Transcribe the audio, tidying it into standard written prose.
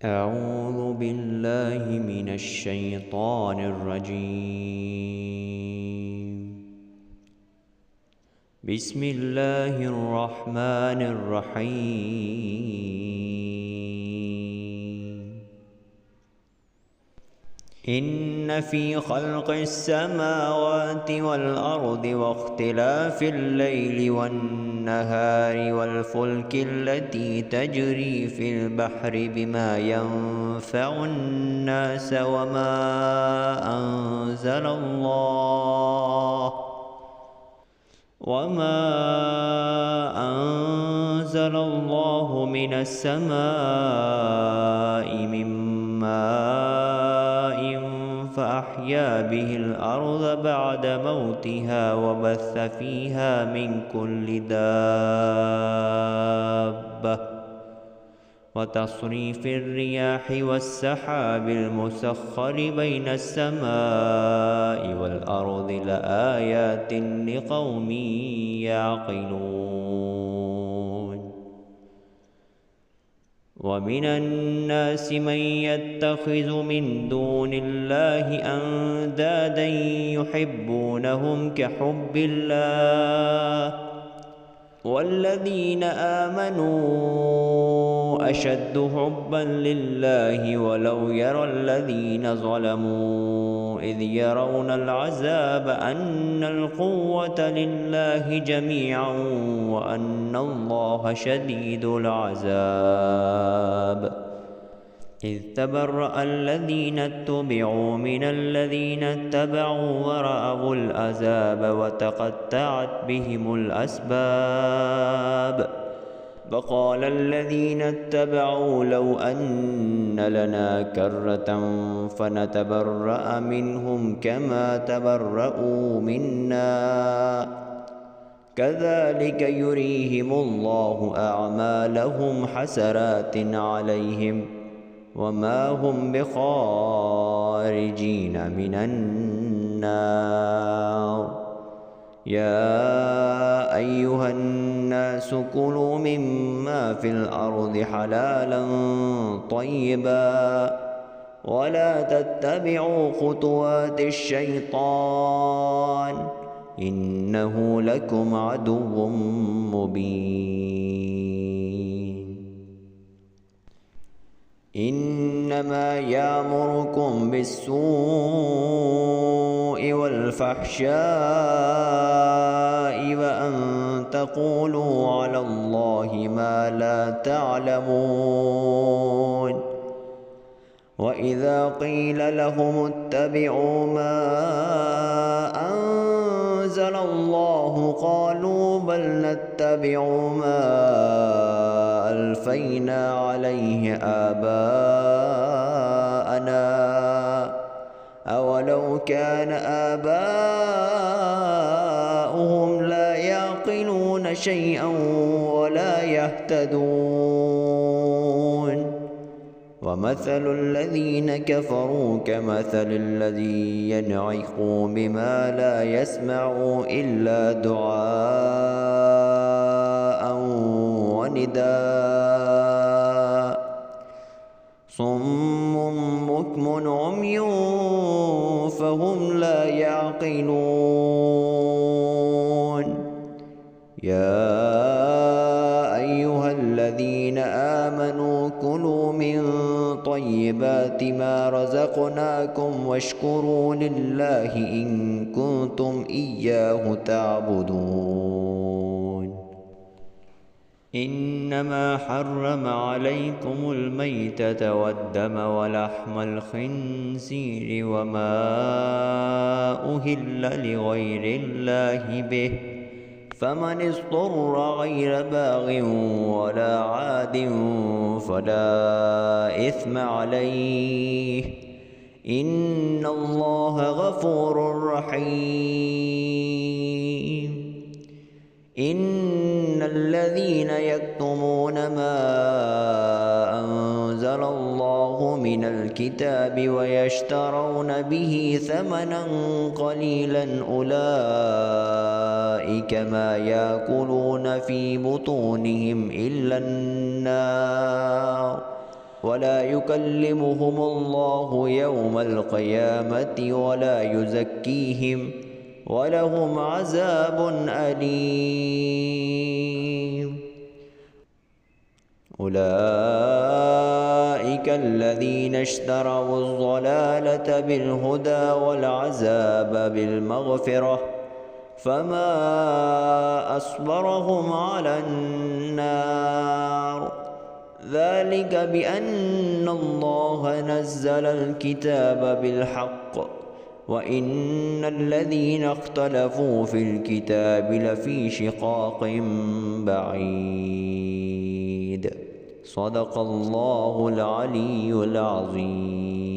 أعوذ بالله من الشيطان الرجيم. بسم الله الرحمن الرحيم. إن في خلق السماوات والأرض واختلاف الليل والنهار والفلك التي تجري في البحر بما ينفع الناس وما أنزل الله من السماء من ماء فأحيا به الأرض بعد موتها وبث فيها من كل دابة وتصريف الرياح والسحاب المسخر بين السماء والأرض لآيات لقوم يعقلون. ومن الناس من يتخذ من دون الله أندادا يحبونهم كحب الله والذين آمنوا أشد حبا لله ولو يرى الذين ظلموا إذ يرون العذاب أن القوة لله جميعا وأن الله شديد العذاب. إذ تبرأ الذين اتبعوا من الذين اتبعوا ورأوا العذاب وتقطعت بهم الأسباب. وقال الذين اتبعوا لو أن لنا كرة فنتبرأ منهم كما تبرأوا منا كذلك يريهم الله أعمالهم حسرات عليهم وما هم بخارجين من النار. يا أيها الناس كلوا مما في الأرض حلالا طيبا ولا تتبعوا خطوات الشيطان إنه لكم عدو مبين. إنما يأمركم بالسوء والفحشاء وأن تقولوا على الله ما لا تعلمون. وإذا قيل لهم اتبعوا ما أنزل الله قالوا بل نتبع ما ألفينا عليه آباءنا أولو كان آباؤهم لا يعقلون شيئا ولا يهتدون. ومثل الذين كفروا كمثل الذي ينعق بما لا يسمع إلا دعاء ونداء صم بكم عمي فهم لا يعقلون. يا أيها الذين آمنوا كلوا من طيبات ما رزقناكم واشكروا لله إن كنتم إياه تعبدون. إنما حرم عليكم الميتة والدم ولحم الخنزير وما أهل لغير الله به فمن اضطر غير باغ ولا عاد فلا إثم عليه إن الله غفور رحيم. إن الذين يكتمون ما أنزل الله من الكتاب ويشترون به ثمنا قليلا أولئك ما يأكلون في بطونهم إلا النار ولا يكلمهم الله يوم القيامة ولا يزكيهم ولهم عذاب أليم. أولئك الذين اشتروا الضلالة بالهدى والعذاب بالمغفرة فما أصبرهم على النار. ذلك بأن الله نزل الكتاب بالحق وإن الذين اختلفوا في الكتاب لفي شقاق بعيد. صدق الله العلي العظيم.